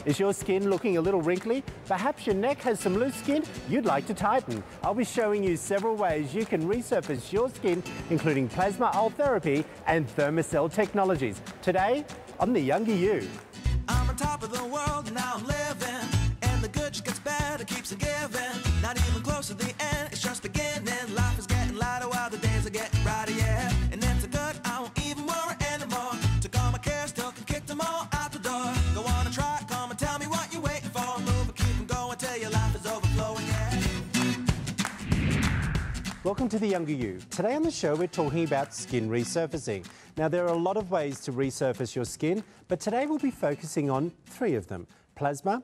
Is your skin looking a little wrinkly? Perhaps your neck has some loose skin you'd like to tighten. I'll be showing you several ways you can resurface your skin, including plasma therapy and Thermacell technologies. Today, on The Younger You. I'm on top of the world, now I'm living, and the good just gets better, keeps on giving. Not even close to the end, it's just beginning. Life is getting lighter while the days are getting brighter, yeah. And it's a good, I won't even worry anymore. Took all my cares, still can kick them all out the door. Go on and try, come and tell me what you're waiting for. Move and keep them going till your life is overflowing, yeah. Welcome to The Younger You. Today on the show, we're talking about skin resurfacing. Now, there are a lot of ways to resurface your skin, but today we'll be focusing on 3 of them: plasma,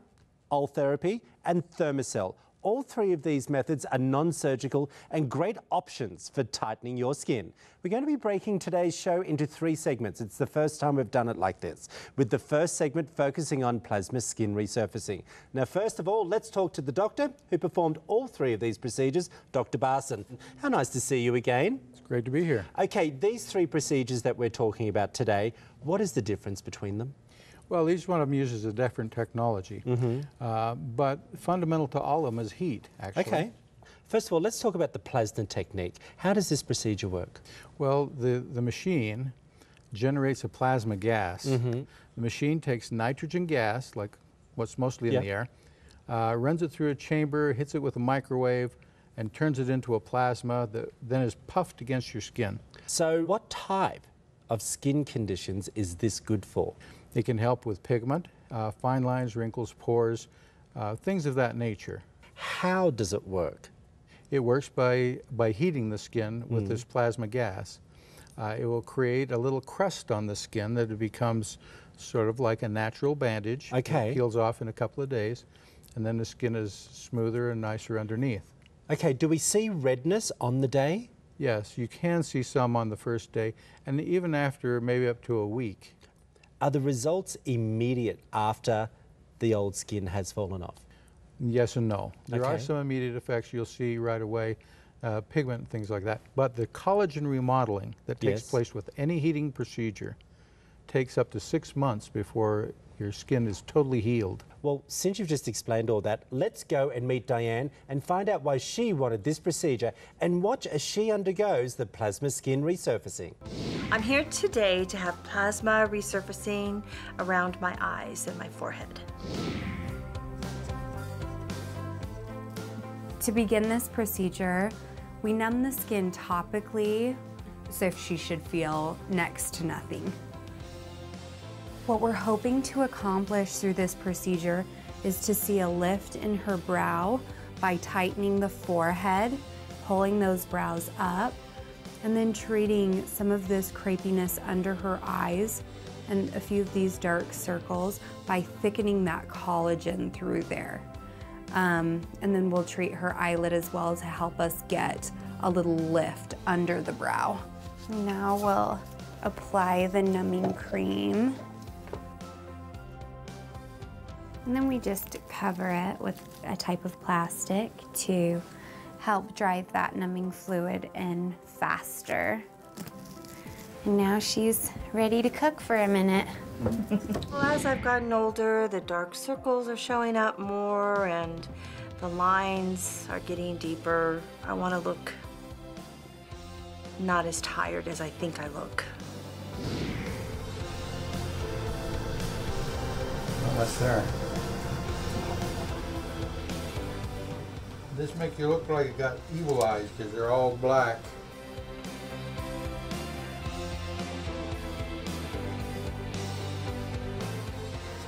therapy, and Thermacell. All 3 of these methods are non-surgical and great options for tightening your skin. We're going to be breaking today's show into 3 segments. It's the first time we've done it like this, with the first segment focusing on plasma skin resurfacing. Now, first of all, let's talk to the doctor who performed all 3 of these procedures, Dr. Barson. How nice to see you again. It's great to be here. Okay, these 3 procedures that we're talking about today, what is the difference between them? Well, each one of them uses a different technology, but fundamental to all of them is heat, actually. Okay. First of all, let's talk about the plasma technique. How does this procedure work? Well, the machine generates a plasma gas. The machine takes nitrogen gas, like what's mostly in the air, runs it through a chamber, hits it with a microwave, and turns it into a plasma that then is puffed against your skin. So what type of skin conditions is this good for? It can help with pigment, fine lines, wrinkles, pores, things of that nature. How does it work? It works by heating the skin with this plasma gas. It will create a little crust on the skin that it becomes sort of like a natural bandage. Okay. It peels off in a couple of days, and then the skin is smoother and nicer underneath. Okay, do we see redness on the day? Yes, you can see some on the first day, and even after maybe up to a week. Are the results immediate after the old skin has fallen off? Yes and no. There are Okay. some immediate effects you'll see right away, pigment and things like that. But the collagen remodeling that takes place with any heating procedure takes up to 6 months before your skin is totally healed. Well, since you've just explained all that, let's go and meet Diane and find out why she wanted this procedure and watch as she undergoes the plasma skin resurfacing. I'm here today to have plasma resurfacing around my eyes and my forehead. To begin this procedure, we numb the skin topically, so she should feel next to nothing. What we're hoping to accomplish through this procedure is to see a lift in her brow by tightening the forehead, pulling those brows up, and then treating some of this crepiness under her eyes and a few of these dark circles by thickening that collagen through there. And then we'll treat her eyelid as well to help us get a little lift under the brow. Now we'll apply the numbing cream. And then we just cover it with a type of plastic to help drive that numbing fluid in faster. And now she's ready to cook for a minute. Well, as I've gotten older, the dark circles are showing up more and the lines are getting deeper. I want to look not as tired as I think I look. Well, that's there. This makes you look like you got evil eyes because they're all black.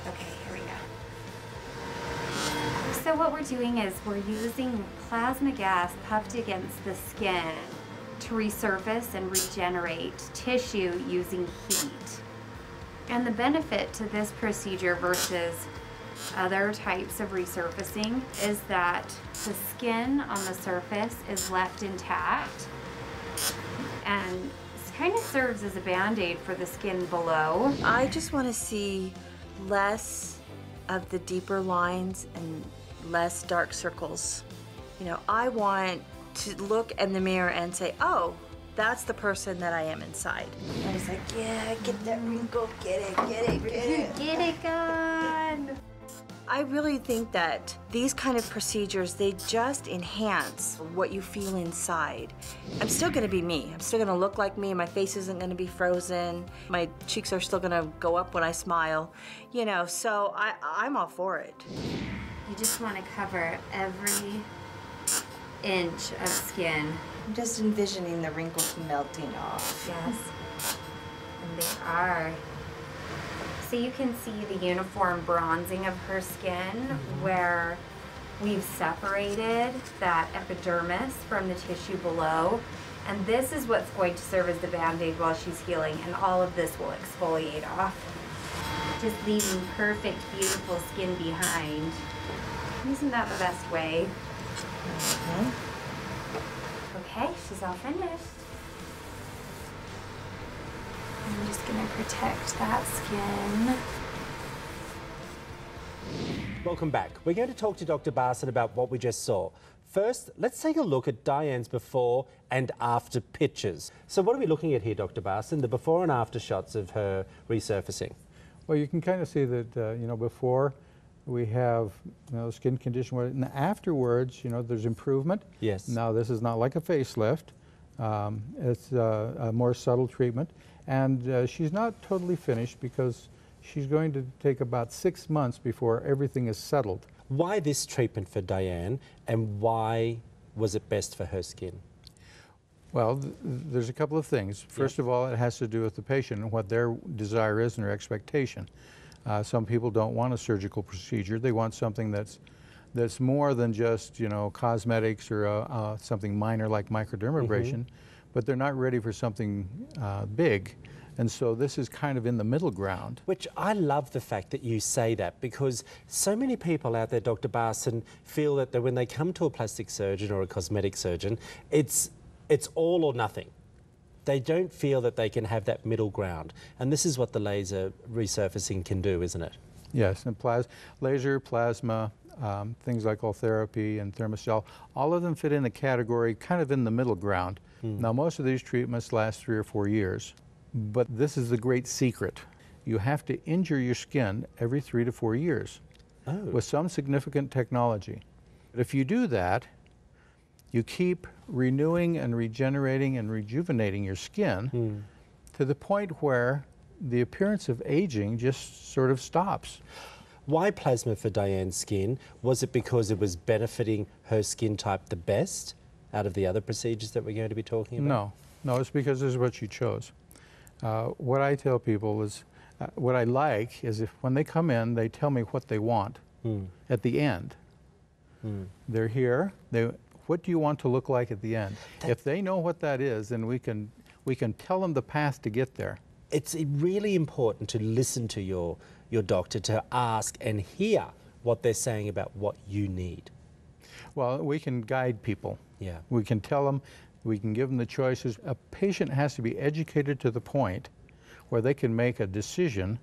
Okay, here we go. So what we're doing is we're using plasma gas puffed against the skin to resurface and regenerate tissue using heat. And the benefit to this procedure versus other types of resurfacing is that the skin on the surface is left intact and it kind of serves as a band-aid for the skin below. I just want to see less of the deeper lines and less dark circles. You know, I want to look in the mirror and say, oh, that's the person that I am inside. And it's like, yeah, get that wrinkle, get it, get it, get it. Get it gone. I really think that these kind of procedures, they just enhance what you feel inside. I'm still gonna be me. I'm still gonna look like me. My face isn't gonna be frozen. My cheeks are still gonna go up when I smile. You know, so I'm all for it. You just want to cover every inch of skin. I'm just envisioning the wrinkles melting off. Yes, and they are. So you can see the uniform bronzing of her skin where we've separated that epidermis from the tissue below. And this is what's going to serve as the Band-Aid while she's healing, and all of this will exfoliate off. Just leaving perfect, beautiful skin behind. Isn't that the best way? Okay, she's all finished. I'm just gonna protect that skin. Welcome back. We're going to talk to Dr. Barson about what we just saw. First, let's take a look at Diane's before and after pictures. So what are we looking at here, Dr. Barson? The before and after shots of her resurfacing. Well, you can kind of see that, you know, before we have, you know, skin condition, and afterwards, you know, there's improvement. Yes. Now, this is not like a facelift. It's a more subtle treatment. And she's not totally finished because she's going to take about 6 months before everything is settled. Why this treatment for Diane, and why was it best for her skin? Well, there's a couple of things. First of all, it has to do with the patient and what their desire is and their expectation. Some people don't want a surgical procedure. They want something that's more than just, you know, cosmetics or something minor like microdermabrasion, but they're not ready for something big. And so this is kind of in the middle ground. Which I love the fact that you say that, because so many people out there, Dr. Barson, feel that when they come to a plastic surgeon or a cosmetic surgeon, it's all or nothing. They don't feel that they can have that middle ground. And this is what the laser resurfacing can do, isn't it? Yes, and laser, plasma, things like Ultherapy and Thermacell, all of them fit in the category kind of in the middle ground. Now, most of these treatments last 3 or 4 years, but this is the great secret. You have to injure your skin every 3 to 4 years with some significant technology. But if you do that, you keep renewing and regenerating and rejuvenating your skin to the point where the appearance of aging just sort of stops. Why plasma for Diane's skin? Was it because it was benefiting her skin type the best out of the other procedures that we're going to be talking about? No, it's because this is what you chose. What I tell people is, what I like is if when they come in, they tell me what they want at the end. They're here, what do you want to look like at the end? If they know what that is, then we can tell them the path to get there. It's really important to listen to your doctor, to ask and hear what they're saying about what you need. Well, we can guide people. Yeah. We can tell them, we can give them the choices. A patient has to be educated to the point where they can make a decision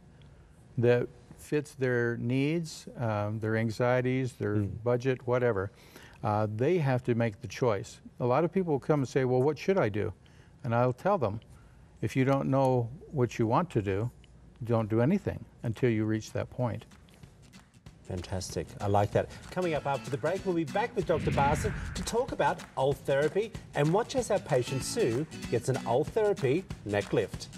that fits their needs, their anxieties, their budget, whatever. They have to make the choice. A lot of people come and say, well, what should I do? And I'll tell them, if you don't know what you want to do, don't do anything until you reach that point. Fantastic. I like that. Coming up after the break, we'll be back with Dr. Barson to talk about Ultherapy and watch as our patient Sue gets an Ultherapy neck lift.